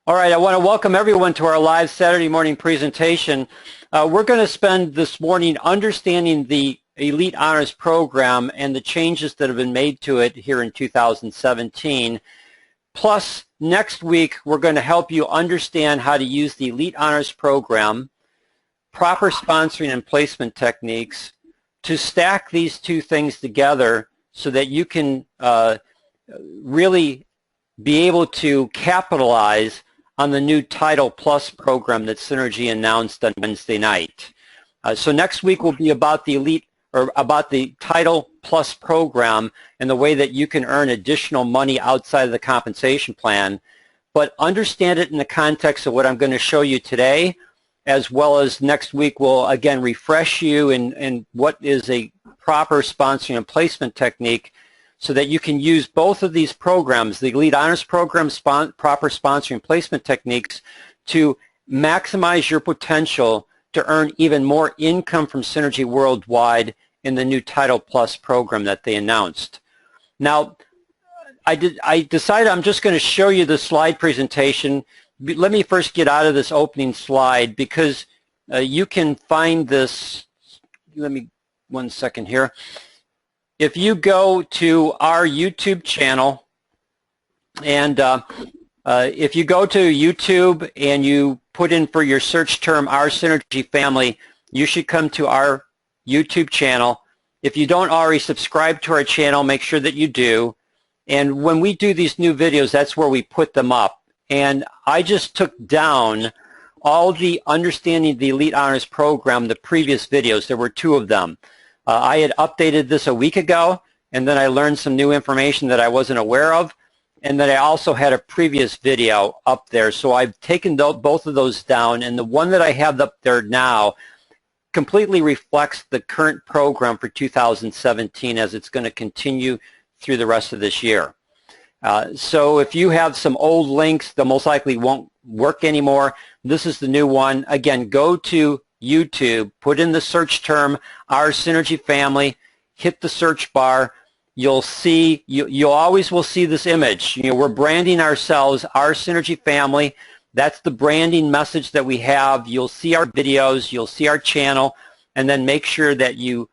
All right, I want to welcome everyone to our live Saturday morning presentation. We're going to spend this morning understanding the Elite Honors Program and the changes that have been made to it here in 2017. Plus, next week, we're going to help you understand how to use the Elite Honors Program, proper sponsoring and placement techniques to stack these two things together so that you can really be able to capitalize on the new Title Plus program that Synergy announced on Wednesday night. So next week will be about the Title Plus program and the way that you can earn additional money outside of the compensation plan. But understand it in the context of what I'm going to show you today, as well as next week we'll again refresh you in what is a proper sponsoring and placement technique, so that you can use both of these programs, the Elite Honors Program, proper sponsoring placement techniques, to maximize your potential to earn even more income from Synergy worldwide in the new Title Plus program that they announced. Now, I decided I'm just going to show you the slide presentation. Let me first get out of this opening slide because you can find this. Let me, 1 second here. If you go to our YouTube channel, and if you go to YouTube and you put in for your search term Our Synergy Family, you should come to our YouTube channel. If you don't already subscribe to our channel, make sure that you do. And when we do these new videos, that's where we put them up. And I just took down all the Understanding the Elite Honors Program, the previous videos. There were 2 of them. I had updated this a week ago, and then I learned some new information that I wasn't aware of, and then I also had a previous video up there. So I've taken both of those down, and the one that I have up there now completely reflects the current program for 2017 as it's going to continue through the rest of this year. So if you have some old links that most likely won't work anymore, this is the new one. Again, go to YouTube, put in the search term Our Synergy Family, hit the search bar. You'll see, you always will see this image. You know, we're branding ourselves Our Synergy Family. That's the branding message that we have. You'll see our videos, you'll see our channel, and then make sure that you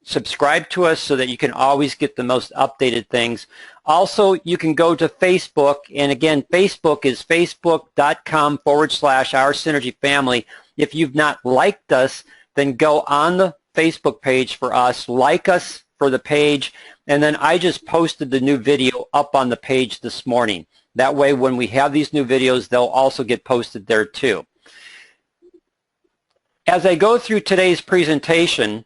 subscribe to us so that you can always get the most updated things. Also, you can go to Facebook, and again, Facebook is facebook.com/Our Synergy Family. If you've not liked us, then go on the Facebook page for us, like us for the page, and then I just posted the new video up on the page this morning. That way, when we have these new videos, they'll also get posted there too. As I go through today's presentation,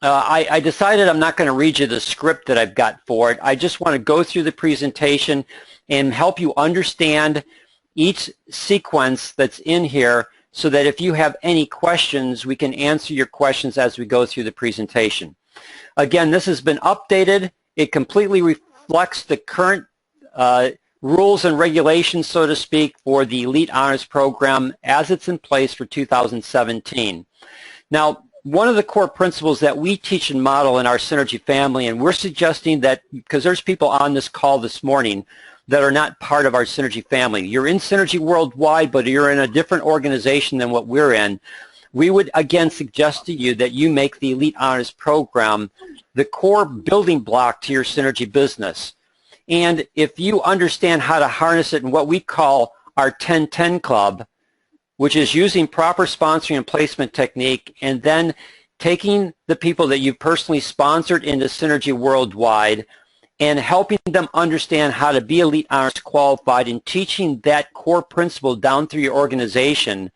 I decided I'm not going to read you the script that I've got for it. I just want to go through the presentation and help you understand each sequence that's in here, so that if you have any questions, we can answer your questions as we go through the presentation. Again, this has been updated. It completely reflects the current rules and regulations, so to speak, for the Elite Honors Program as it's in place for 2017. Now, one of the core principles that we teach and model in our Synergy family, and we're suggesting that, because there's people on this call this morning that are not part of our Synergy family. You're in Synergy worldwide, but you're in a different organization than what we're in. We would again suggest to you that you make the Elite Honors Program the core building block to your Synergy business. And if you understand how to harness it in what we call our 10-10 Club, which is using proper sponsoring and placement technique, and then taking the people that you've personally sponsored into Synergy worldwide and helping them understand how to be Elite Honors qualified and teaching that core principle down through your organization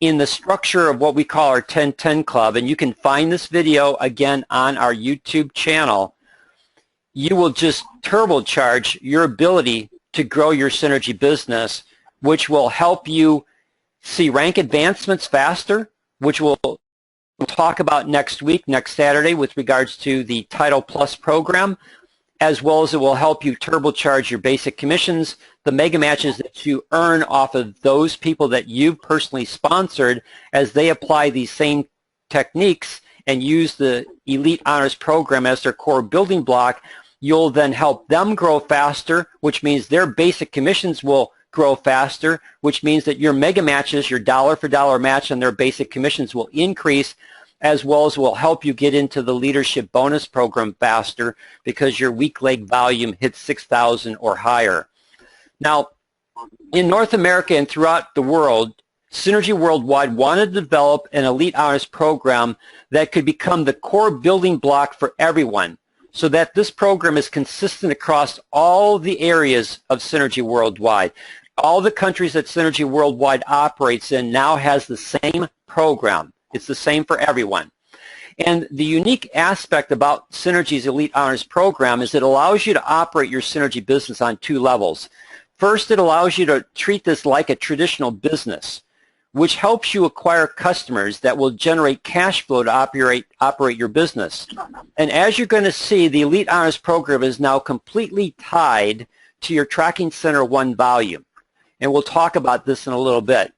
in the structure of what we call our 10-10 Club, and you can find this video again on our YouTube channel, you will just turbocharge your ability to grow your Synergy business, which will help you see rank advancements faster, which we'll talk about next week, next Saturday, with regards to the Title Plus program, as well as it will help you turbocharge your basic commissions, the mega matches that you earn off of those people that you've personally sponsored as they apply these same techniques and use the Elite Honors Program as their core building block. You'll then help them grow faster, which means their basic commissions will grow faster, which means that your mega matches, your dollar for dollar match on their basic commissions will increase, as well as will help you get into the leadership bonus program faster because your weak leg volume hits 6,000 or higher. Now, in North America and throughout the world, Synergy Worldwide wanted to develop an elite honors program that could become the core building block for everyone, so that this program is consistent across all the areas of Synergy Worldwide. All the countries that Synergy Worldwide operates in now has the same program. It's the same for everyone. And the unique aspect about Synergy's Elite Honors program is it allows you to operate your Synergy business on two levels. First, it allows you to treat this like a traditional business, which helps you acquire customers that will generate cash flow to operate your business. And as you're going to see, the Elite Honors program is now completely tied to your Tracking Center 1 volume. And we'll talk about this in a little bit.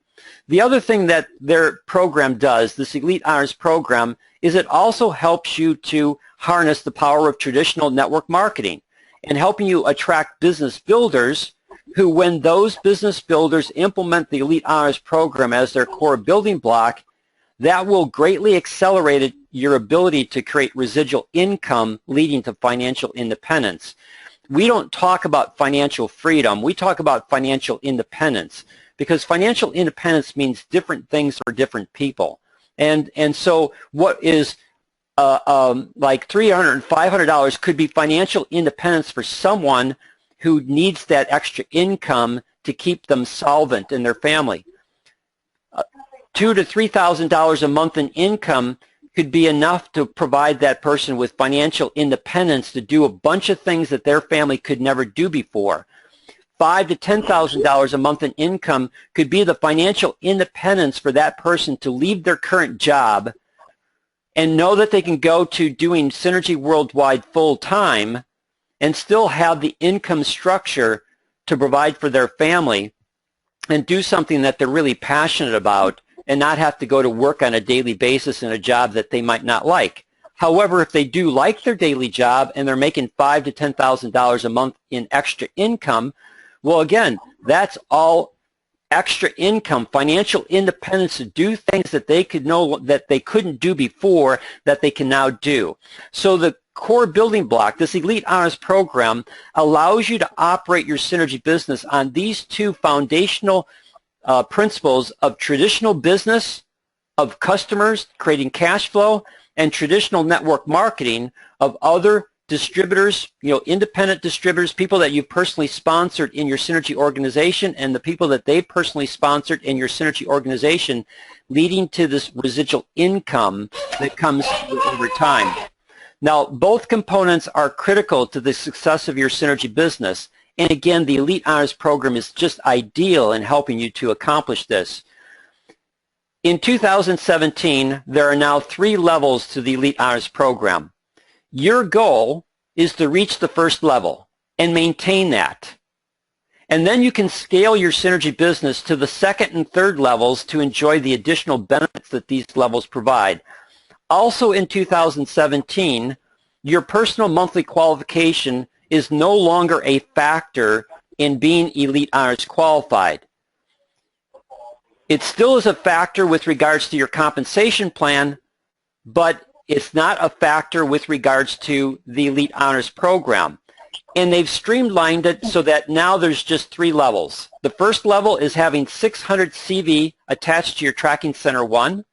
The other thing that their program does, this Elite Honors program, is it also helps you to harness the power of traditional network marketing and helping you attract business builders who, when those business builders implement the Elite Honors program as their core building block, that will greatly accelerate your ability to create residual income leading to financial independence. We don't talk about financial freedom. We talk about financial independence, because financial independence means different things for different people. And so what is like $300 and $500 could be financial independence for someone who needs that extra income to keep them solvent in their family. $2,000 to $3,000 a month in income could be enough to provide that person with financial independence to do a bunch of things that their family could never do before. $5,000 to $10,000 a month in income could be the financial independence for that person to leave their current job and know that they can go to doing Synergy Worldwide full-time and still have the income structure to provide for their family and do something that they're really passionate about and not have to go to work on a daily basis in a job that they might not like. However, if they do like their daily job and they're making $5,000 to $10,000 a month in extra income, well, again, that's all extra income, financial independence to do things that they could know that they couldn't do before that they can now do. So the core building block, this Elite Honors program, allows you to operate your Synergy business on these two foundational principles of traditional business, of customers creating cash flow, and traditional network marketing of other distributors, independent distributors, people that you've personally sponsored in your Synergy organization, and the people that they've personally sponsored in your Synergy organization, leading to this residual income that comes over time. Now, both components are critical to the success of your Synergy business. And again, the Elite Honors program is just ideal in helping you to accomplish this. In 2017, there are now 3 levels to the Elite Honors program. Your goal is to reach the first level and maintain that. And then you can scale your Synergy business to the second and third levels to enjoy the additional benefits that these levels provide. Also in 2017, your personal monthly qualification is no longer a factor in being Elite Honors qualified. It still is a factor with regards to your compensation plan, but it's not a factor with regards to the Elite Honors program. And they've streamlined it so that now there's just 3 levels. The first level is having 600 CV attached to your Tracking Center 1.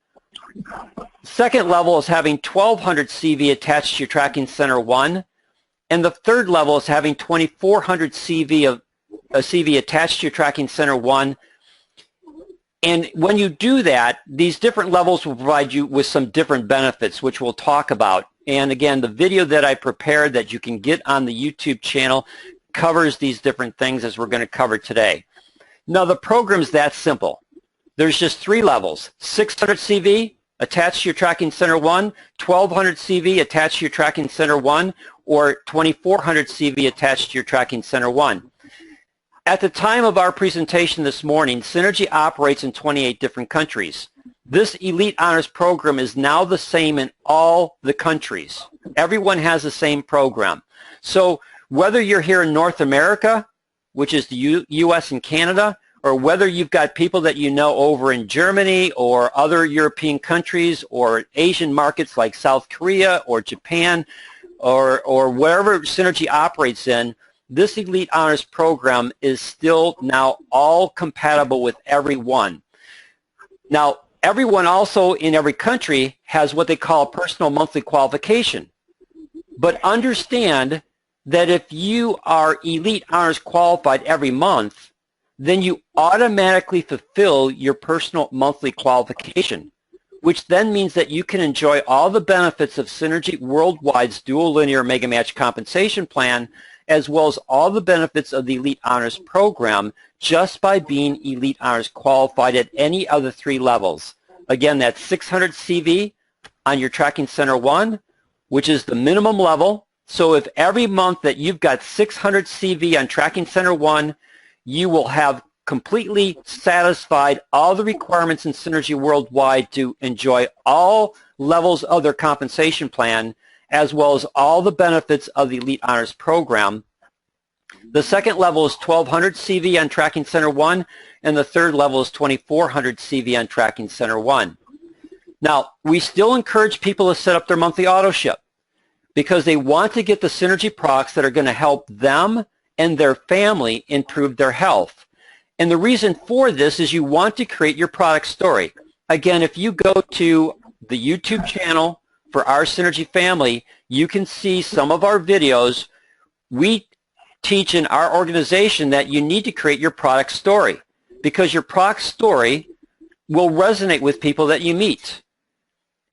The second level is having 1,200 CV attached to your Tracking Center 1. And the third level is having 2,400 CV attached to your Tracking Center 1. And when you do that, these different levels will provide you with some different benefits, which we'll talk about. And again, the video that I prepared that you can get on the YouTube channel covers these different things as we're going to cover today. Now, the program's that simple. There's just 3 levels: 600 CV attached to your Tracking Center 1, 1,200 CV attached to your Tracking Center 1, or 2,400 CV attached to your Tracking Center 1. At the time of our presentation this morning, Synergy operates in 28 different countries. This Elite Honors program is now the same in all the countries. Everyone has the same program. So whether you're here in North America which is the U.S. and Canada, or whether you've got people that you know over in Germany or other European countries or Asian markets like South Korea or Japan or wherever Synergy operates in, this Elite Honors program is still now all compatible with everyone. Now, everyone also in every country has what they call a personal monthly qualification. But understand that if you are Elite Honors qualified every month, then you automatically fulfill your personal monthly qualification, which then means that you can enjoy all the benefits of Synergy Worldwide's dual linear mega match compensation plan, as well as all the benefits of the Elite Honors program just by being Elite Honors qualified at any of the 3 levels. Again, that's 600 CV on your Tracking Center 1, which is the minimum level. So if every month that you've got 600 CV on Tracking Center 1, you will have completely satisfied all the requirements in Synergy Worldwide to enjoy all levels of their compensation plan, as well as all the benefits of the Elite Honors program. The second level is 1,200 CV on Tracking Center 1, and the third level is 2,400 CV on Tracking Center 1. Now, we still encourage people to set up their monthly auto ship because they want to get the Synergy products that are going to help them and their family improve their health. And the reason for this is you want to create your product story. Again, if you go to the YouTube channel for our Synergy family, you can see some of our videos. We teach in our organization that you need to create your product story because your product story will resonate with people that you meet.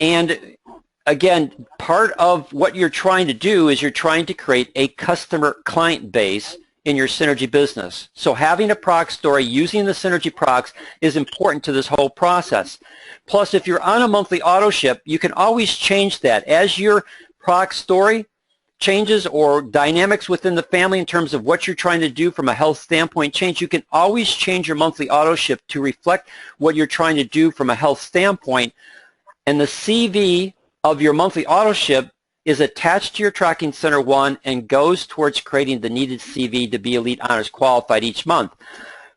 And again, part of what you're trying to do is you're trying to create a customer client base in your Synergy business. So having a product story using the Synergy products is important to this whole process. Plus, if you're on a monthly auto ship, you can always change that. As your product story changes or dynamics within the family in terms of what you're trying to do from a health standpoint change, you can always change your monthly auto ship to reflect what you're trying to do from a health standpoint. And the CV of your monthly auto ship is attached to your Tracking Center 1 and goes towards creating the needed CV to be Elite Honors qualified each month.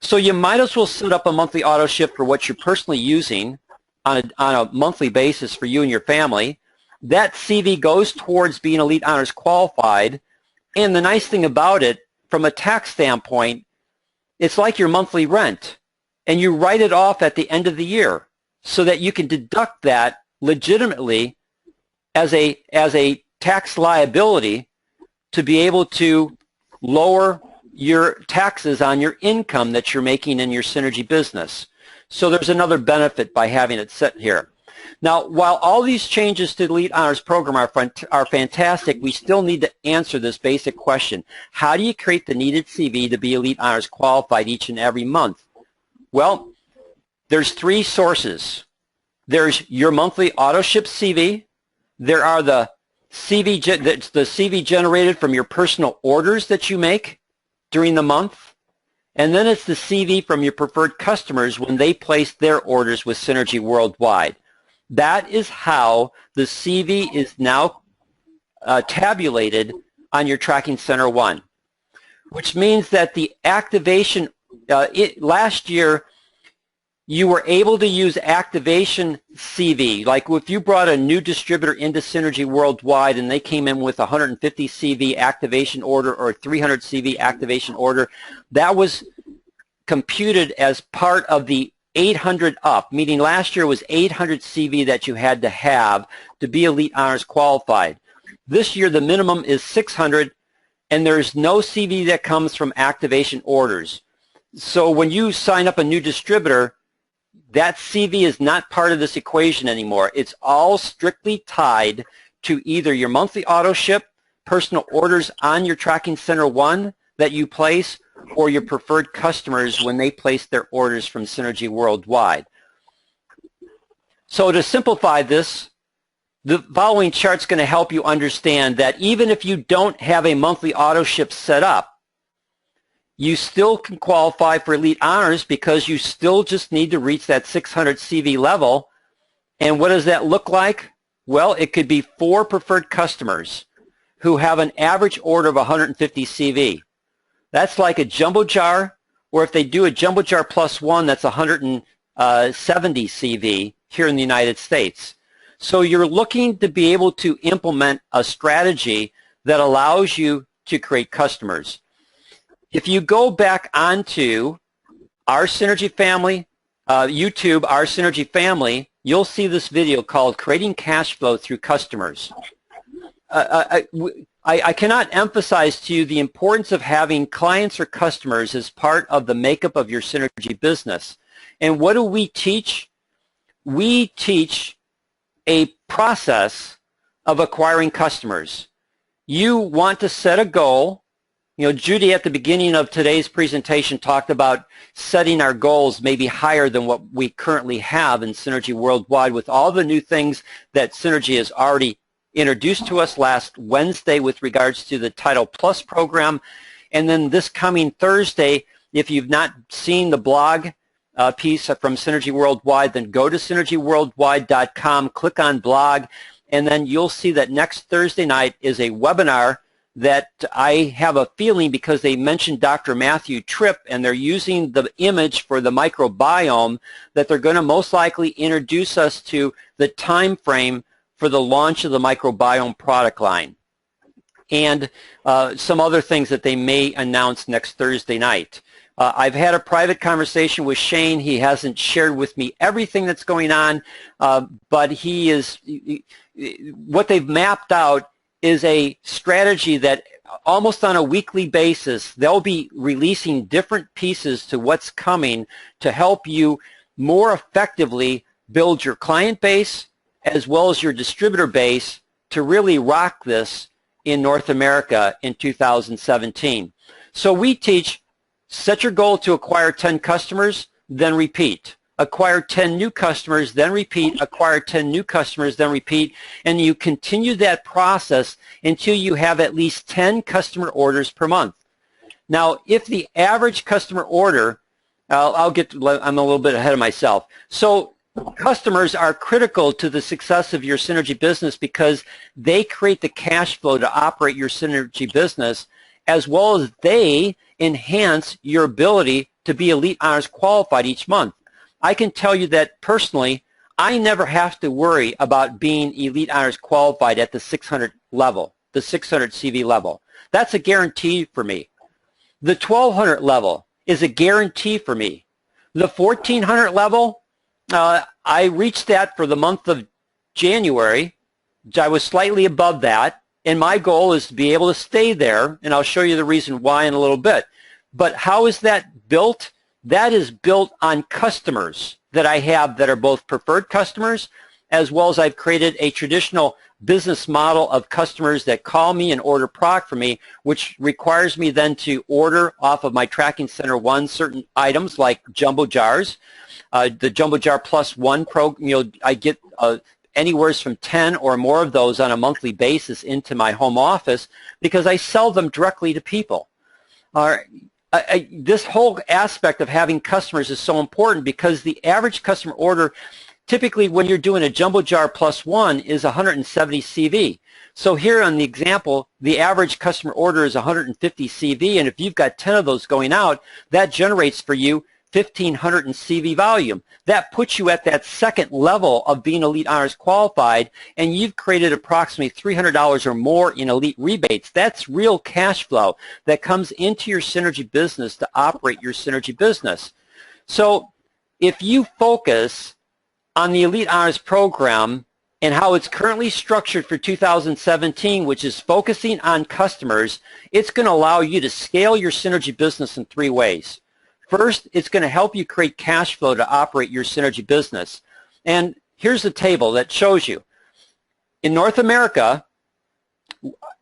So you might as well set up a monthly auto ship for what you're personally using on a monthly basis for you and your family. That CV goes towards being Elite Honors qualified. And the nice thing about it, from a tax standpoint, it's like your monthly rent. And you write it off at the end of the year so that you can deduct that legitimately as a tax liability to be able to lower your taxes on your income that you're making in your Synergy business. So there's another benefit by having it set here. Now, while all these changes to the Elite Honors program are fantastic, we still need to answer this basic question. How do you create the needed CV to be Elite Honors qualified each and every month? Well, there's 3 sources. There's your monthly auto ship CV. There are the CV generated from your personal orders that you make during the month. And then it's the CV from your preferred customers when they place their orders with Synergy Worldwide. That is how the CV is now tabulated on your Tracking Center 1, which means that the activation, last year, you were able to use activation CV. Like if you brought a new distributor into Synergy Worldwide and they came in with 150 CV activation order or 300 CV activation order, that was computed as part of the 800 up, meaning last year was 800 CV that you had to have to be Elite Honors qualified. This year the minimum is 600 and there's no CV that comes from activation orders. So when you sign up a new distributor, that CV is not part of this equation anymore. It's all strictly tied to either your monthly auto ship, personal orders on your Tracking Center 1 that you place, or your preferred customers when they place their orders from Synergy Worldwide. So to simplify this, the following chart's going to help you understand that even if you don't have a monthly auto ship set up, you still can qualify for Elite Honors because you still just need to reach that 600 CV level. And what does that look like? Well, it could be 4 preferred customers who have an average order of 150 CV. That's like a jumbo jar, or if they do a jumbo jar plus one, that's 170 CV here in the United States. So you're looking to be able to implement a strategy that allows you to create customers. If you go back onto our Synergy family, YouTube, our Synergy family, you'll see this video called Creating Cash Flow Through Customers. I cannot emphasize to you the importance of having clients or customers as part of the makeup of your Synergy business. And what do we teach? We teach a process of acquiring customers. You want to set a goal. You know, Judy at the beginning of today's presentation talked about setting our goals maybe higher than what we currently have in Synergy Worldwide with all the new things that Synergy has already introduced to us last Wednesday with regards to the Title Plus program. And then this coming Thursday, if you've not seen the blog piece from Synergy Worldwide, then go to synergyworldwide.com, click on blog, and then you'll see that next Thursday night is a webinar that I have a feeling, because they mentioned Dr. Matthew Tripp and they're using the image for the microbiome, that they're going to most likely introduce us to the time frame for the launch of the microbiome product line and some other things that they may announce next Thursday night. I've had a private conversation with Shane. He hasn't shared with me everything that's going on, but what they've mapped out is a strategy that almost on a weekly basis, they'll be releasing different pieces to what's coming to help you more effectively build your client base as well as your distributor base to really rock this in North America in 2017. So we teach, set your goal to acquire 10 customers, then repeat. Acquire 10 new customers, then repeat. Acquire 10 new customers, then repeat. And you continue that process until you have at least 10 customer orders per month. Now, if the average customer order, I'm a little bit ahead of myself. So customers are critical to the success of your Synergy business because they create the cash flow to operate your Synergy business, as well as they enhance your ability to be Elite Honors qualified each month. I can tell you that personally, I never have to worry about being Elite Honors qualified at the 600 level, the 600 CV level. That's a guarantee for me. The 1200 level is a guarantee for me. The 1400 level, I reached that for the month of January. I was slightly above that, and my goal is to be able to stay there, and I'll show you the reason why in a little bit. But how is that built? That is built on customers that I have that are both preferred customers, as well as I've created a traditional business model of customers that call me and order product from me, which requires me then to order off of my Tracking Center 1 certain items like jumbo jars. The Jumbo Jar Plus 1 program, I get anywhere from 10 or more of those on a monthly basis into my home office because I sell them directly to people. This whole aspect of having customers is so important because the average customer order, typically when you're doing a Jumbo Jar Plus 1, is 170 CV. So here on the example, the average customer order is 150 CV, and if you've got 10 of those going out, that generates for you 1,500 in CV volume. That puts you at that second level of being Elite Honors qualified, and you've created approximately $300 or more in elite rebates. That's real cash flow that comes into your Synergy business to operate your Synergy business. So if you focus on the Elite Honors program and how it's currently structured for 2017, which is focusing on customers, it's going to allow you to scale your Synergy business in 3 ways. First, it's going to help you create cash flow to operate your Synergy business. And here's the table that shows you. In North America,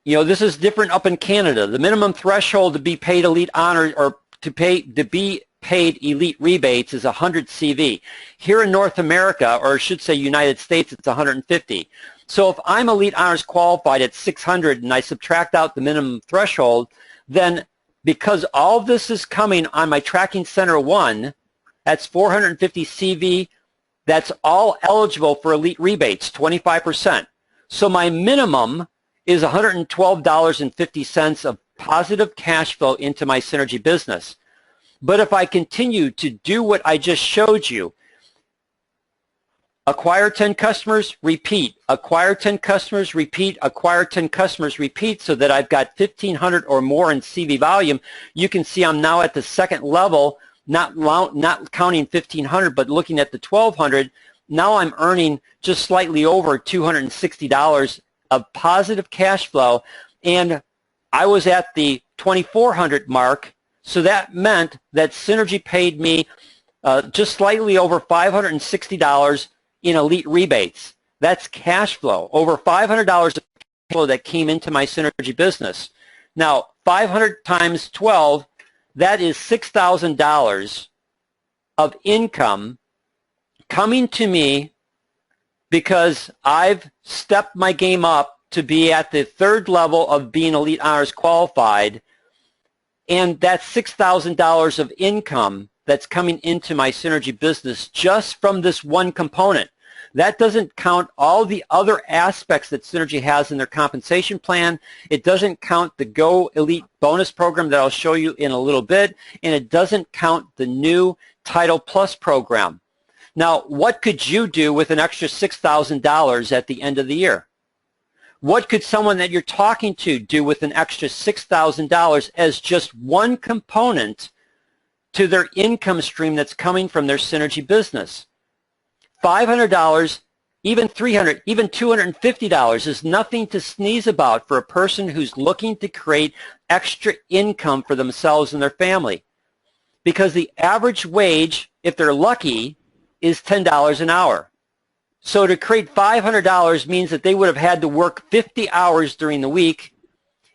this is different up in Canada. The minimum threshold to be paid Elite Honors or to be paid elite rebates is 100 CV. Here in North America, or I should say United States, it's 150. So if I'm Elite Honors qualified at 600 and I subtract out the minimum threshold, then because all of this is coming on my Tracking Center 1, that's 450 CV, that's all eligible for elite rebates, 25%. So my minimum is $112.50 of positive cash flow into my Synergy business. But if I continue to do what I just showed you, acquire 10 customers, repeat, acquire 10 customers, repeat, acquire 10 customers, repeat, so that I've got 1,500 or more in CV volume, you can see I'm now at the second level, not counting 1,500, but looking at the 1,200. Now I'm earning just slightly over $260 of positive cash flow, and I was at the 2,400 mark, so that meant that Synergy paid me just slightly over $560 in elite rebates. That's cash flow, over $500 of cash flow that came into my Synergy business. Now, 500 times 12, that is $6,000 of income coming to me because I've stepped my game up to be at the third level of being Elite Honors qualified, and that's $6,000 of income that's coming into my Synergy business just from this one component. That doesn't count all the other aspects that Synergy has in their compensation plan. It doesn't count the Go Elite bonus program that I'll show you in a little bit, and it doesn't count the new Title Plus program. Now, what could you do with an extra $6,000 at the end of the year? What could someone that you're talking to do with an extra $6,000 as just one component to their income stream that's coming from their Synergy business? $500, even $300, even $250 is nothing to sneeze about for a person who's looking to create extra income for themselves and their family. Because the average wage, if they're lucky, is $10 an hour. So to create $500 means that they would have had to work 50 hours during the week,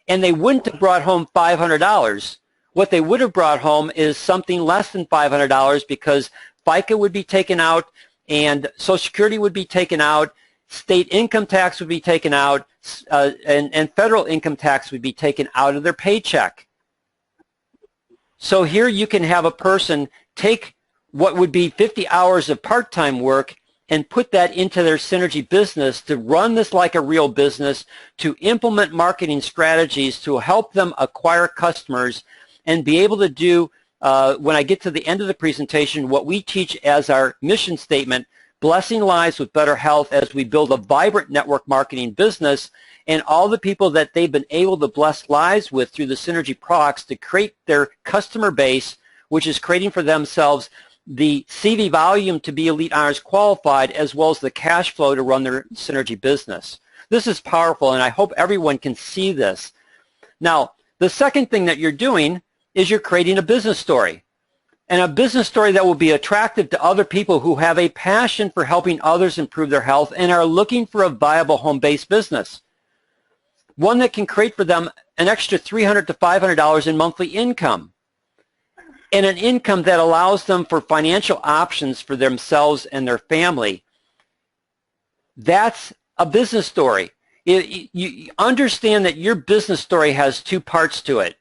and they wouldn't have brought home $500. What they would have brought home is something less than $500 because FICA would be taken out, and Social Security would be taken out, state income tax would be taken out, and federal income tax would be taken out of their paycheck. So here you can have a person take what would be 50 hours of part-time work and put that into their Synergy business to run this like a real business, to implement marketing strategies to help them acquire customers and be able to do, when I get to the end of the presentation, what we teach as our mission statement, blessing lives with better health as we build a vibrant network marketing business, and all the people that they've been able to bless lives with through the Synergy products to create their customer base, which is creating for themselves the CV volume to be Elite Honors qualified, as well as the cash flow to run their Synergy business. This is powerful, and I hope everyone can see this. Now, the second thing that you're doing is you're creating a business story, and a business story that will be attractive to other people who have a passion for helping others improve their health and are looking for a viable home-based business. One that can create for them an extra $300 to $500 in monthly income, and an income that allows them for financial options for themselves and their family. That's a business story. You understand that your business story has two parts to it.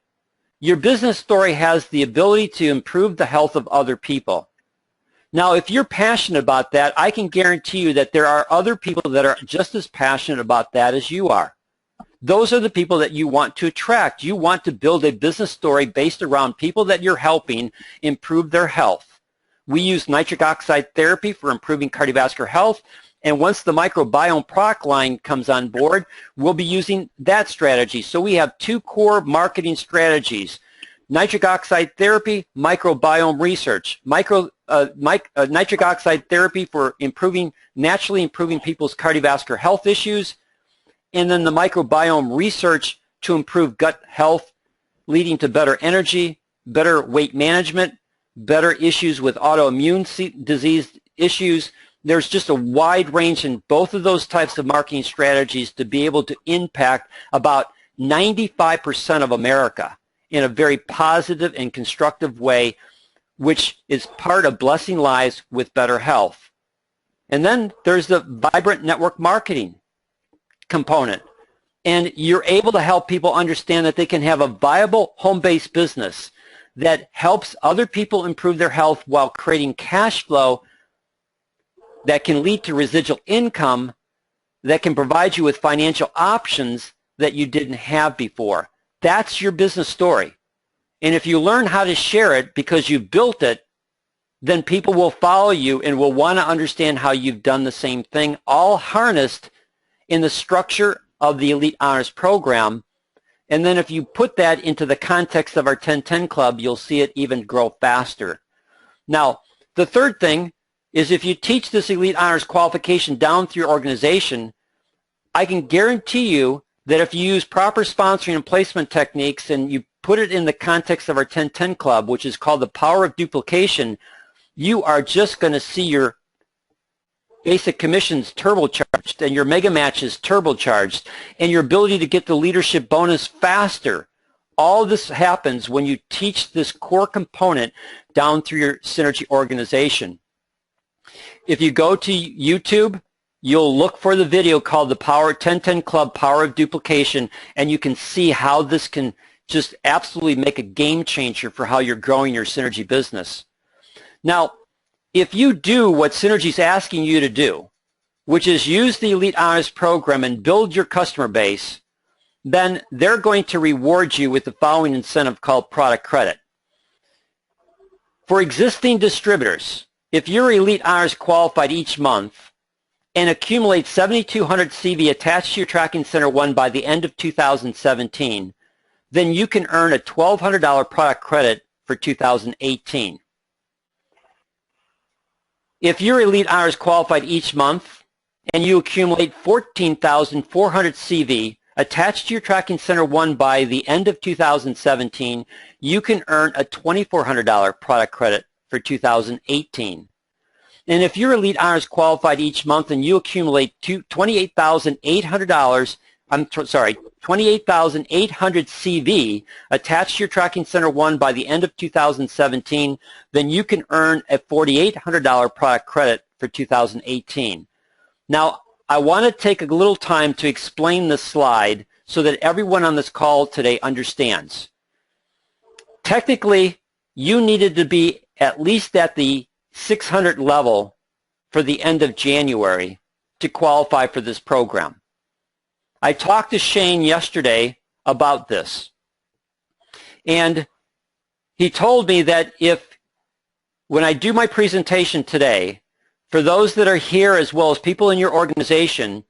Your business story has the ability to improve the health of other people. Now, if you're passionate about that, I can guarantee you that there are other people that are just as passionate about that as you are. Those are the people that you want to attract. You want to build a business story based around people that you're helping improve their health. We use nitric oxide therapy for improving cardiovascular health, and once the microbiome product line comes on board, we'll be using that strategy. So we have two core marketing strategies: nitric oxide therapy, microbiome research. Nitric oxide therapy for naturally improving people's cardiovascular health issues, and then the microbiome research to improve gut health, leading to better energy, better weight management, better issues with autoimmune disease issues. There's just a wide range in both of those types of marketing strategies to be able to impact about 95% of America in a very positive and constructive way, which is part of blessing lives with better health. And then there's the vibrant network marketing component, and you're able to help people understand that they can have a viable home-based business that helps other people improve their health while creating cash flow that can lead to residual income that can provide you with financial options that you didn't have before. That's your business story. And if you learn how to share it because you've built it, then people will follow you and will want to understand how you've done the same thing, all harnessed in the structure of the Elite Honors Program. And then if you put that into the context of our 10-10 Club, you'll see it even grow faster. Now, the third thing is if you teach this Elite Honors qualification down through your organization, I can guarantee you that if you use proper sponsoring and placement techniques and you put it in the context of our 10-10 Club, which is called the power of duplication, you are just going to see your basic commissions turbocharged and your mega matches turbocharged and your ability to get the leadership bonus faster. All this happens when you teach this core component down through your Synergy organization. If you go to YouTube, you'll look for the video called the 10-10 Club Power of Duplication, and you can see how this can just absolutely make a game changer for how you're growing your Synergy business. Now, if you do what Synergy is asking you to do, which is use the Elite Honors Program and build your customer base, then they're going to reward you with the following incentive called product credit. For existing distributors, if you're Elite Honors qualified each month and accumulate 7,200 CV attached to your Tracking Center 1 by the end of 2017, then you can earn a $1,200 product credit for 2018. If you're Elite Honors qualified each month and you accumulate 14,400 CV attached to your Tracking Center 1 by the end of 2017, you can earn a $2,400 product credit for 2018. And if you're Elite Honors qualified each month and you accumulate $28,800 CV attached to your Tracking Center 1 by the end of 2017, then you can earn a $4,800 product credit for 2018. Now, I want to take a little time to explain this slide so that everyone on this call today understands. Technically, you needed to be at least at the 600 level for the end of January to qualify for this program. I talked to Shane yesterday about this, and he told me that when I do my presentation today, for those that are here as well as people in your organization,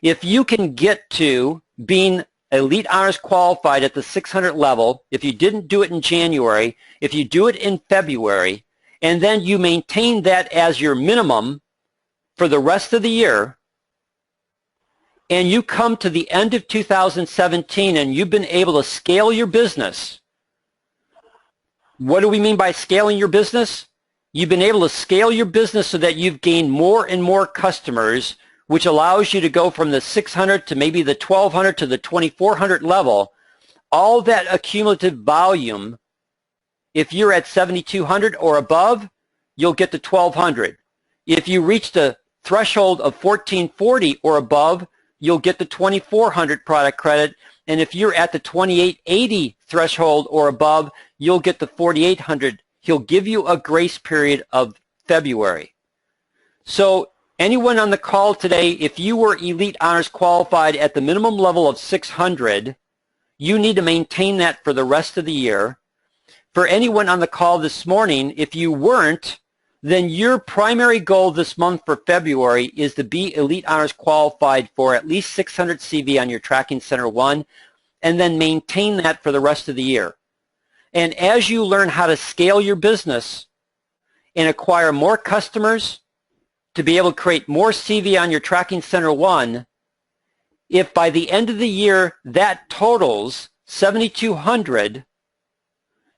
if you can get to being Elite Honors qualified at the 600 level, if you didn't do it in January, if you do it in February, and then you maintain that as your minimum for the rest of the year, and you come to the end of 2017 and you've been able to scale your business. What do we mean by scaling your business? You've been able to scale your business so that you've gained more and more customers, which allows you to go from the 600 to maybe the 1,200 to the 2,400 level. All that accumulative volume, if you're at 7,200 or above, you'll get to 1,200. If you reach the threshold of 1,440 or above, you'll get the 2,400 product credit, and if you're at the 2,880 threshold or above, you'll get the 4,800. He'll give you a grace period of February. So anyone on the call today, if you were Elite Honors qualified at the minimum level of 600, you need to maintain that for the rest of the year. For anyone on the call this morning, if you weren't, then your primary goal this month for February is to be Elite Honors qualified for at least 600 CV on your Tracking Center 1, and then maintain that for the rest of the year. And as you learn how to scale your business and acquire more customers to be able to create more CV on your Tracking Center 1, if by the end of the year that totals 7,200,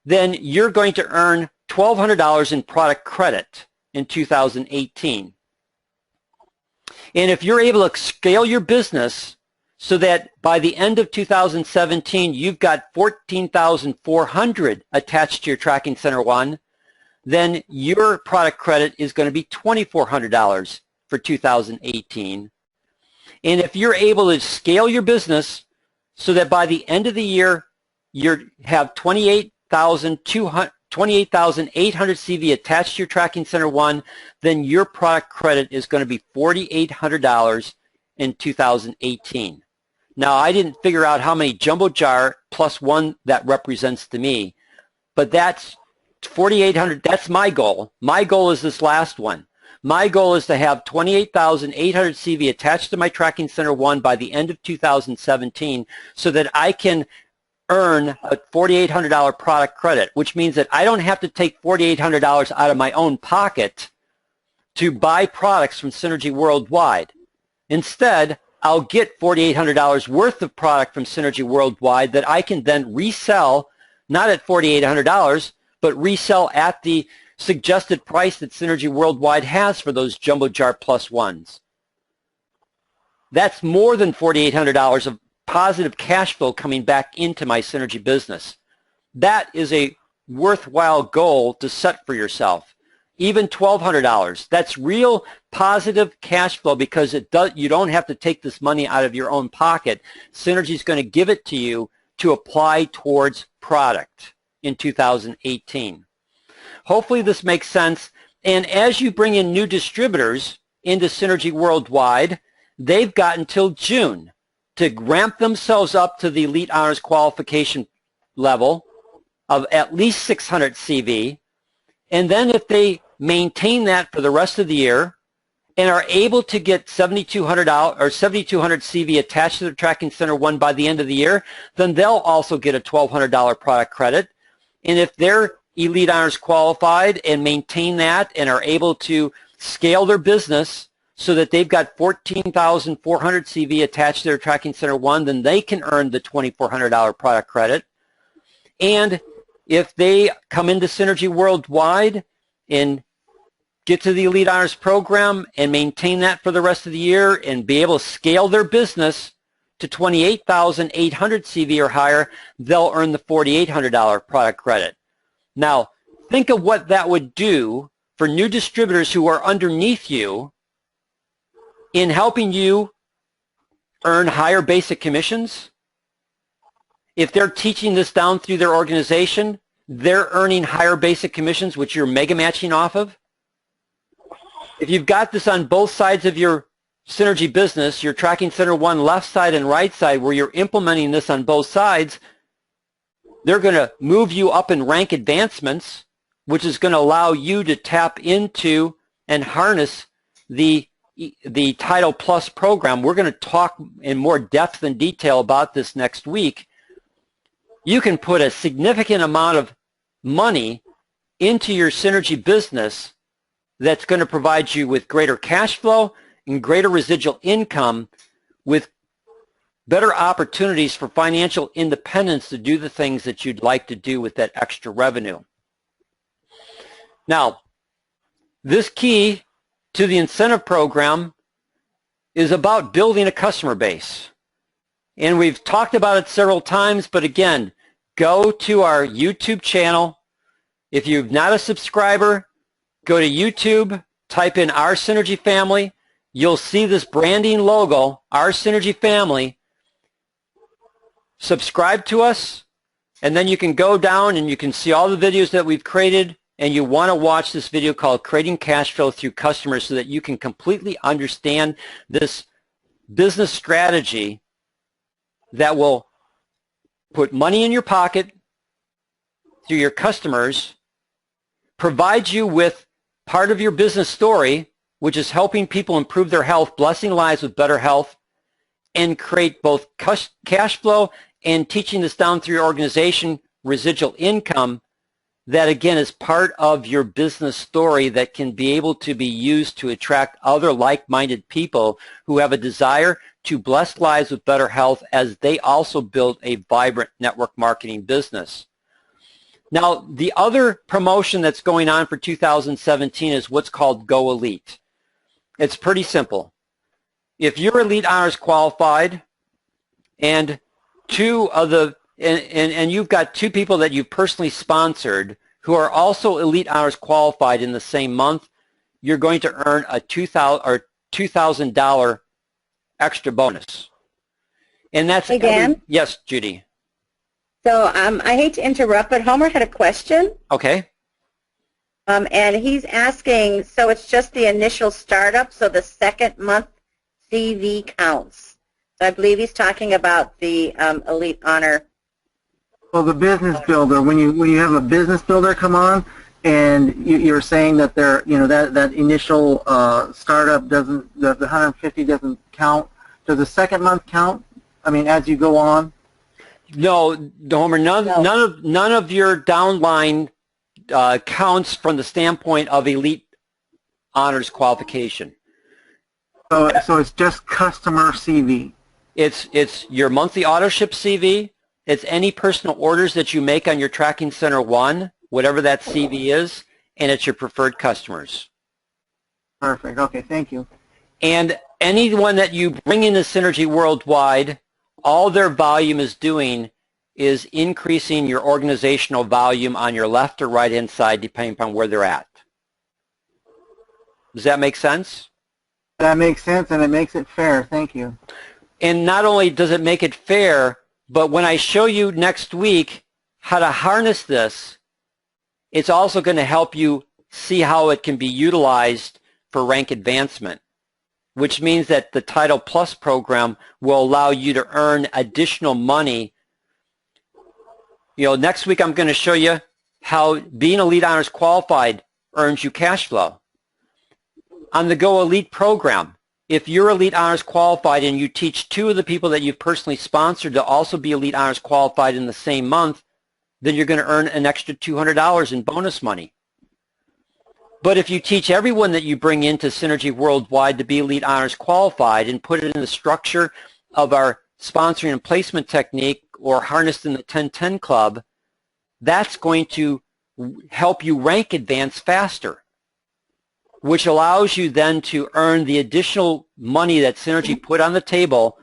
then you're going to earn $1,200 in product credit in 2018. And if you're able to scale your business so that by the end of 2017 you've got 14,400 attached to your Tracking Center 1, then your product credit is going to be $2,400 for 2018. And if you're able to scale your business so that by the end of the year you have 28,800 CV attached to your Tracking Center 1, then your product credit is going to be $4,800 in 2018. Now, I didn't figure out how many jumbo jar plus one that represents to me, but that's 4,800. That's my goal. My goal is this last one. My goal is to have 28,800 CV attached to my tracking center one by the end of 2017 so that I can earn a $4,800 product credit, which means that I don't have to take $4,800 out of my own pocket to buy products from Synergy Worldwide. Instead, I'll get $4,800 worth of product from Synergy Worldwide that I can then resell, not at $4,800, but resell at the suggested price that Synergy Worldwide has for those jumbo jar plus ones. That's more than $4,800 of positive cash flow coming back into my Synergy business. That is a worthwhile goal to set for yourself. Even $1,200, that's real positive cash flow because you don't have to take this money out of your own pocket. Synergy is going to give it to you to apply towards product in 2018. Hopefully this makes sense. And as you bring in new distributors into Synergy Worldwide, they've got until June to ramp themselves up to the Elite Honors qualification level of at least 600 CV. And then if they maintain that for the rest of the year and are able to get $7,200 or 7,200 CV attached to their tracking center one by the end of the year, then they'll also get a $1,200 product credit. And if they're Elite Honors qualified and maintain that and are able to scale their business so that they've got 14,400 CV attached to their tracking center one, then they can earn the $2,400 product credit. And if they come into Synergy Worldwide and get to the Elite Honors program and maintain that for the rest of the year and be able to scale their business to 28,800 CV or higher, they'll earn the $4,800 product credit. Now, think of what that would do for new distributors who are underneath you in helping you earn higher basic commissions. If they're teaching this down through their organization, they're earning higher basic commissions, which you're mega matching off of. If you've got this on both sides of your Synergy business, your tracking center one left side and right side, where you're implementing this on both sides, they're going to move you up in rank advancements, which is going to allow you to tap into and harness the Title Plus program. We're going to talk in more depth and detail about this next week. You can put a significant amount of money into your Synergy business that's going to provide you with greater cash flow and greater residual income with better opportunities for financial independence to do the things that you'd like to do with that extra revenue. Now, this key to the incentive program is about building a customer base. And we've talked about it several times, but again, go to our YouTube channel. If you're not a subscriber, go to YouTube, type in Our Synergy Family. You'll see this branding logo, Our Synergy Family. Subscribe to us, and then you can go down and you can see all the videos that we've created, and you want to watch this video called Creating Cash Flow Through Customers so that you can completely understand this business strategy that will put money in your pocket through your customers, provide you with part of your business story, which is helping people improve their health, blessing lives with better health, and create both cash flow and teaching this down through your organization, residual income, that again is part of your business story that can be able to be used to attract other like-minded people who have a desire to bless lives with better health as they also build a vibrant network marketing business. Now, the other promotion that's going on for 2017 is what's called Go Elite. It's pretty simple. If you're Elite Honors qualified and you've got two people that you've personally sponsored who are also Elite Honors qualified in the same month, you're going to earn a $2,000 extra bonus. And that's again. Yes, Judy. So I hate to interrupt, but Homer had a question. Okay. And he's asking, so it's just the initial startup, so the second month CV counts. I believe he's talking about the Elite Honor. Well, the business builder, when you have a business builder come on, and you're saying that they're, that initial startup doesn't, the 150 doesn't count. Does the second month count? I mean, as you go on? No, Homer. None of your downline counts from the standpoint of Elite Honors qualification. So it's just customer CV. It's your monthly autoship CV. It's any personal orders that you make on your Tracking Center 1, whatever that CV is, and it's your preferred customers. Perfect. Okay, thank you. And anyone that you bring into Synergy Worldwide, all their volume is doing is increasing your organizational volume on your left or right-hand side, depending upon where they're at. Does that make sense? That makes sense, and it makes it fair. Thank you. And not only does it make it fair, but when I show you next week how to harness this, it's also going to help you see how it can be utilized for rank advancement, which means that the Title Plus program will allow you to earn additional money. Next week I'm going to show you how being Elite Honors qualified earns you cash flow. On the Go Elite program, if you're Elite Honors qualified and you teach 2 of the people that you've personally sponsored to also be Elite Honors qualified in the same month, then you're going to earn an extra $200 in bonus money. But if you teach everyone that you bring into Synergy Worldwide to be Elite Honors qualified and put it in the structure of our sponsoring and placement technique or harnessed in the 1010 Club, that's going to help you rank advance faster, which allows you then to earn the additional money that Synergy put on the table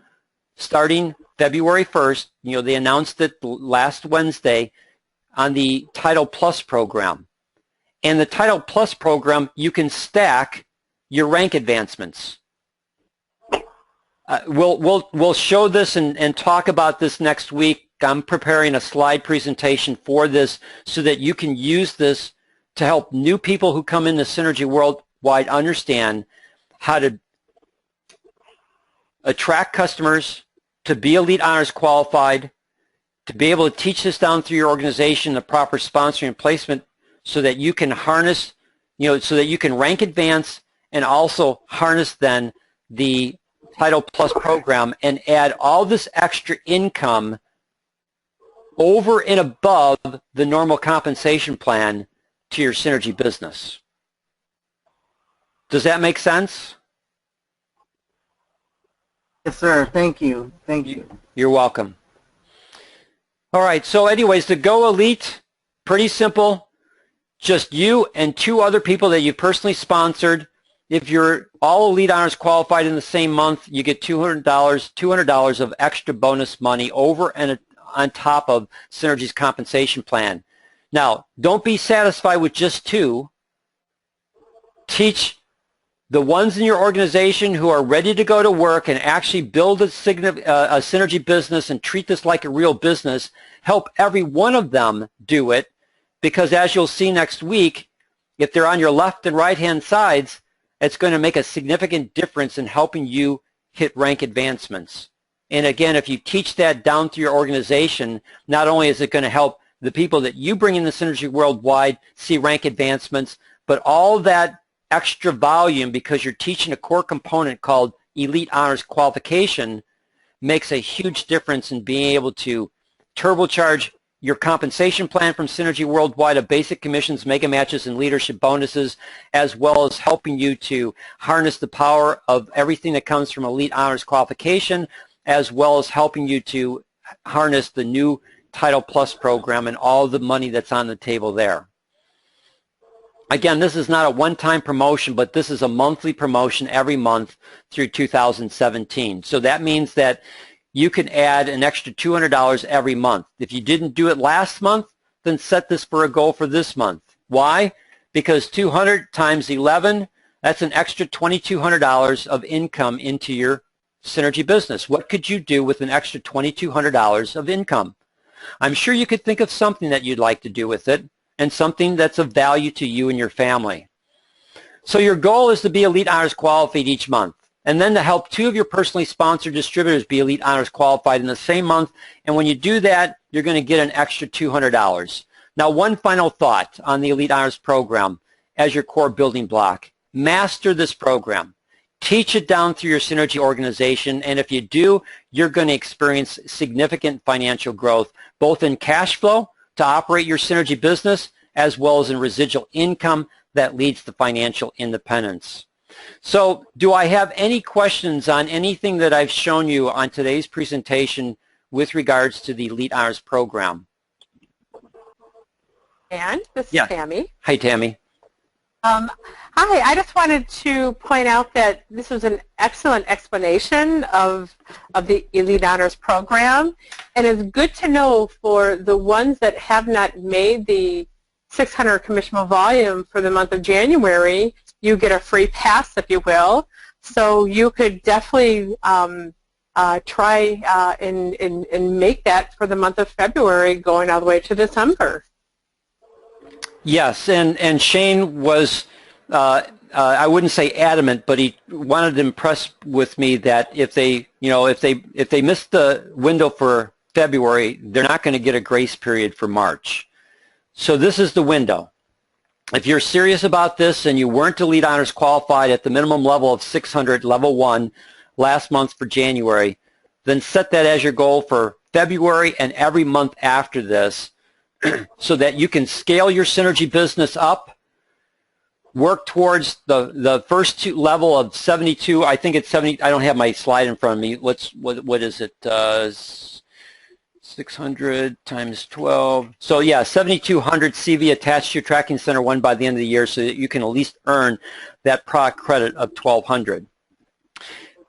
starting February 1st. They announced it last Wednesday on the Title Plus program. And the Title Plus program, you can stack your rank advancements. We'll show this and talk about this next week. I'm preparing a slide presentation for this so that you can use this to help new people who come into Synergy Worldwide understand how to attract customers, to be Elite Honors qualified, to be able to teach this down through your organization, the proper sponsoring and placement, so that you can harness, so that you can rank advance and also harness then the Title Plus program and add all this extra income over and above the normal compensation plan to your Synergy business. Does that make sense? Yes, sir. Thank you. Thank you. You're welcome. All right. So anyways, the Go Elite, pretty simple. Just you and 2 other people that you personally sponsored. If you're all Elite Honors qualified in the same month, you get $200 of extra bonus money over and on top of Synergy's compensation plan. Now, don't be satisfied with just 2. Teach the ones in your organization who are ready to go to work and actually build a Synergy business and treat this like a real business. Help every one of them do it, because as you'll see next week, if they're on your left and right-hand sides, it's going to make a significant difference in helping you hit rank advancements. And again, if you teach that down through your organization, not only is it going to help the people that you bring in the Synergy Worldwide see rank advancements, but all that extra volume, because you're teaching a core component called Elite Honors qualification, makes a huge difference in being able to turbocharge your compensation plan from Synergy Worldwide of basic commissions, mega matches, and leadership bonuses, as well as helping you to harness the power of everything that comes from Elite Honors qualification, as well as helping you to harness the new Title Plus program and all the money that's on the table there. Again, this is not a one-time promotion, but this is a monthly promotion every month through 2017. So that means that you can add an extra $200 every month. If you didn't do it last month, then set this for a goal for this month. Why? Because 200 times 11, that's an extra $2,200 of income into your Synergy business. What could you do with an extra $2,200 of income? I'm sure you could think of something that you'd like to do with it, and something that's of value to you and your family. So your goal is to be Elite Honors qualified each month. and then to help 2 of your personally sponsored distributors be Elite Honors qualified in the same month. And when you do that, you're going to get an extra $200. Now, one final thought on the Elite Honors program as your core building block. Master this program. Teach it down through your Synergy organization, and if you do, you're going to experience significant financial growth, both in cash flow to operate your Synergy business, as well as in residual income that leads to financial independence. So, do I have any questions on anything that I've shown you on today's presentation with regards to the Elite Honors program? And this is Tammy. Hi, Tammy. Hi, I just wanted to point out that this was an excellent explanation of the Elite Honors program, and it's good to know for the ones that have not made the 600 commissionable volume for the month of January, you get a free pass, if you will. So you could definitely try and make that for the month of February, going all the way to December. Yes, and Shane was, I wouldn't say adamant, but he wanted to impress with me that if they missed the window for February, they're not going to get a grace period for March. So this is the window. If you're serious about this and you weren't Elite Honors qualified at the minimum level of 600, level 1, last month for January, then set that as your goal for February and every month after this, so that you can scale your Synergy business up, work towards the first level of 72. I think it's 70. I don't have my slide in front of me. What is it? 600 times 12. So yeah, 7,200 CV attached to your tracking center 1 by the end of the year, so that you can at least earn that product credit of 1,200.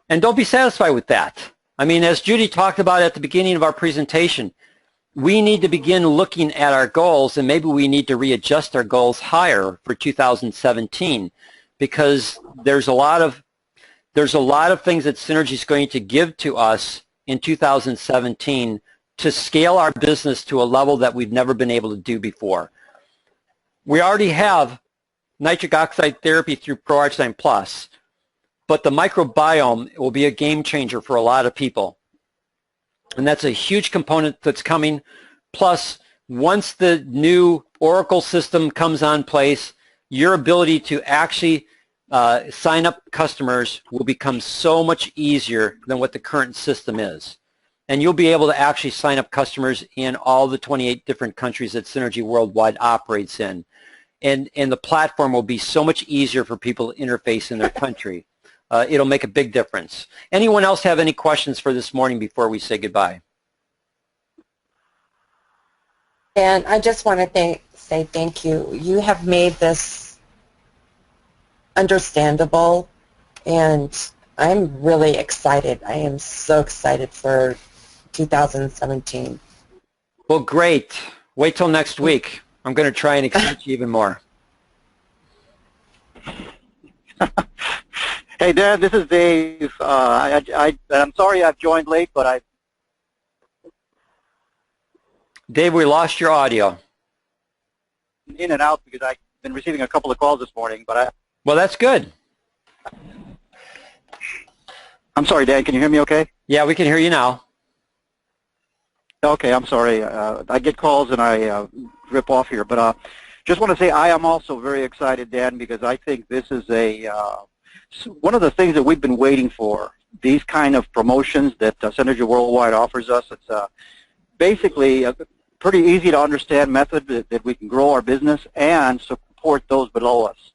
And don't be satisfied with that. I mean, as Judy talked about at the beginning of our presentation, we need to begin looking at our goals, and maybe we need to readjust our goals higher for 2017, because there's a lot of things that Synergy is going to give to us in 2017 to scale our business to a level that we've never been able to do before. We already have nitric oxide therapy through ProArginine Plus, but the microbiome will be a game changer for a lot of people. And that's a huge component that's coming. Plus, once the new Oracle system comes on place, your ability to actually sign up customers will become so much easier than what the current system is. And you'll be able to actually sign up customers in all the 28 different countries that Synergy Worldwide operates in. And the platform will be so much easier for people to interface in their country. It'll make a big difference. Anyone else have any questions for this morning before we say goodbye? And I just want to say thank you. You have made this understandable, and I'm really excited. I am so excited for 2017. Well, great. Wait till next week. I'm going to try and excite you even more. Hey, Dan, this is Dave. I'm sorry I've joined late, but Dave, we lost your audio. In and out because I've been receiving a couple of calls this morning. Well, that's good. I'm sorry, Dan. Can you hear me okay? Yeah, we can hear you now. Okay, I'm sorry. I get calls and I rip off here. But just want to say I am also very excited, Dan, because I think this is one of the things that we've been waiting for, these kind of promotions that Synergy Worldwide offers us. It's basically a pretty easy to understand method that we can grow our business and support those below us.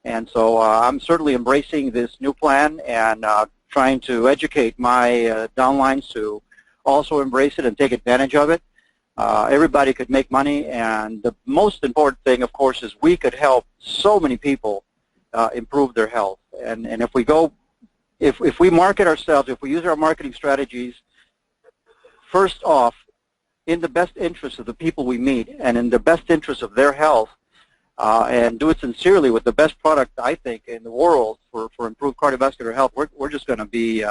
And so I'm certainly embracing this new plan and trying to educate my downlines to also embrace it and take advantage of it. Everybody could make money, and the most important thing, of course, is we could help so many people improve their health. And if we market ourselves, if we use our marketing strategies, first off, in the best interest of the people we meet and in the best interest of their health, and do it sincerely with the best product, I think, in the world for improved cardiovascular health, we're just going to be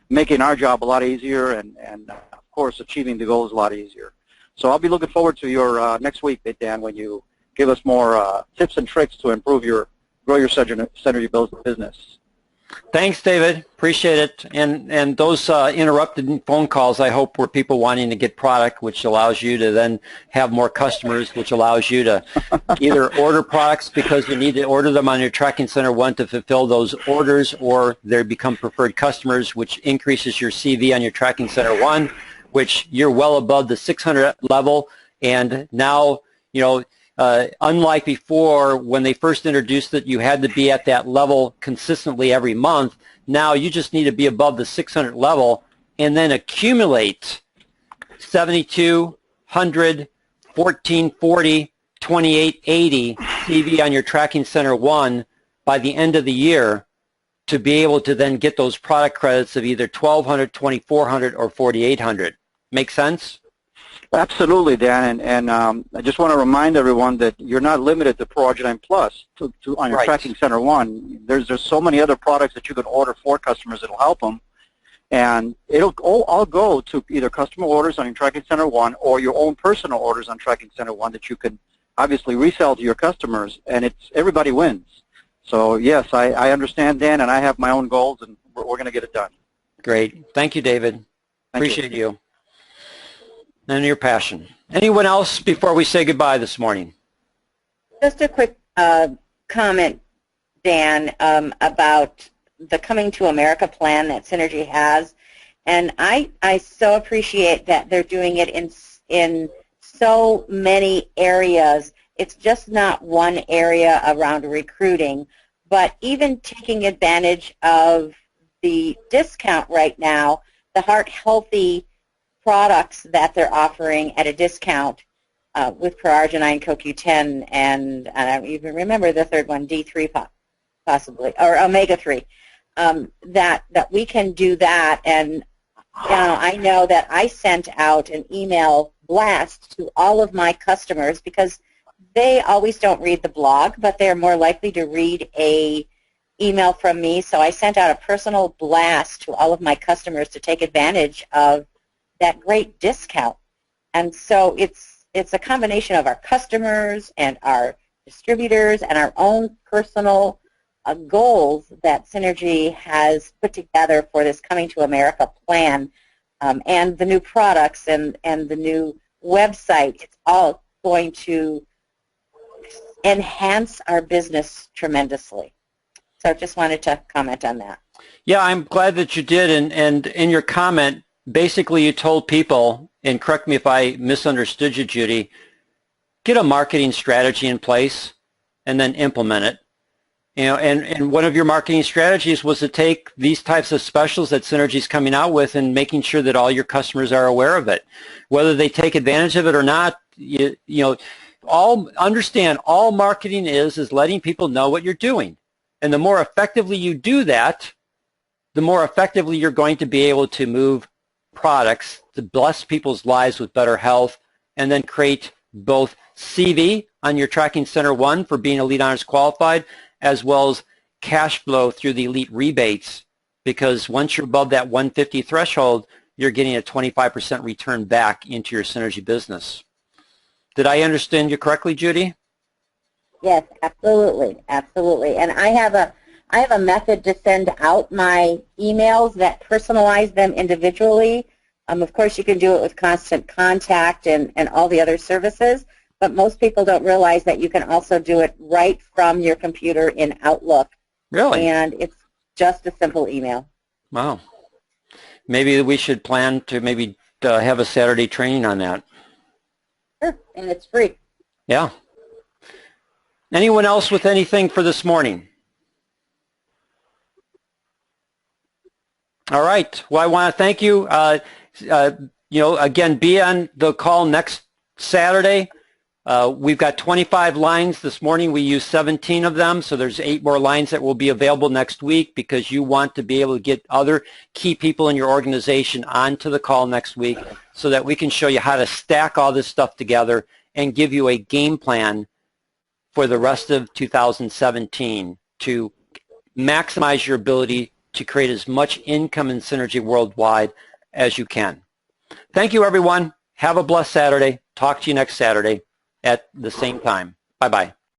making our job a lot easier and of course, achieving the goals a lot easier. So I'll be looking forward to your next week, Dan, when you give us more tips and tricks to grow your Synergy business. Thanks, David. Appreciate it. And those interrupted phone calls, I hope, were people wanting to get product, which allows you to then have more customers, which allows you to either order products because you need to order them on your Tracking Center 1 to fulfill those orders, or they become preferred customers, which increases your CV on your Tracking Center 1, which you're well above the 600 level. And now, you know, unlike before, when they first introduced it, you had to be at that level consistently every month. Now you just need to be above the 600 level and then accumulate 72, 100, 1440, 2880 CV on your Tracking Center 1 by the end of the year to be able to then get those product credits of either 1200, 2400, or 4800. Make sense? Absolutely, Dan, and I just want to remind everyone that you're not limited to ProArginine Plus on your Tracking Center 1. There's so many other products that you can order for customers that'll help them, and it'll all go to either customer orders on your Tracking Center 1 or your own personal orders on Tracking Center 1 that you can obviously resell to your customers, and everybody wins. So yes, I understand, Dan, and I have my own goals, and we're going to get it done. Great. Thank you, David. Appreciate you. you. And your passion. Anyone else before we say goodbye this morning? Just a quick comment, Dan, about the Coming to America plan that Synergy has. And I so appreciate that they're doing it in so many areas. It's just not one area around recruiting, but even taking advantage of the discount right now, the Heart Healthy products that they're offering at a discount with ProArginine, CoQ10, and I don't even remember the third one, D3 possibly, or Omega-3, that we can do that. And I know that I sent out an email blast to all of my customers because they always don't read the blog, but they're more likely to read a email from me. So I sent out a personal blast to all of my customers to take advantage of that great discount. And so it's a combination of our customers and our distributors and our own personal goals that Synergy has put together for this Coming to America plan, and the new products and the new website. It's all going to enhance our business tremendously. So just wanted to comment on that. Yeah, I'm glad that you did, and in your comment, basically you told people, and correct me if I misunderstood you, Judy, get a marketing strategy in place and then implement it. You know, and one of your marketing strategies was to take these types of specials that Synergy's coming out with and making sure that all your customers are aware of it. Whether they take advantage of it or not, you know, understand all marketing is letting people know what you're doing. And the more effectively you do that, the more effectively you're going to be able to move products to bless people's lives with better health, and then create both CV on your Tracking Center 1 for being Elite Honors qualified, as well as cash flow through the Elite rebates, because once you're above that 150 threshold, you're getting a 25% return back into your Synergy business. Did I understand you correctly, Judy? Yes, absolutely, absolutely. And I have a method to send out my emails that personalize them individually. Of course, you can do it with Constant Contact and all the other services, but most people don't realize that you can also do it right from your computer in Outlook. Really? And it's just a simple email. Wow. Maybe we should plan to maybe have a Saturday training on that. Sure, and it's free. Yeah. Anyone else with anything for this morning? All right. Well, I want to thank you. You know, again, be on the call next Saturday. We've got 25 lines this morning. We used 17 of them, so there's 8 more lines that will be available next week, because you want to be able to get other key people in your organization onto the call next week so that we can show you how to stack all this stuff together and give you a game plan for the rest of 2017 to maximize your ability to create as much income in Synergy worldwide as you can. Thank you, everyone. Have a blessed Saturday. Talk to you next Saturday at the same time. Bye-bye.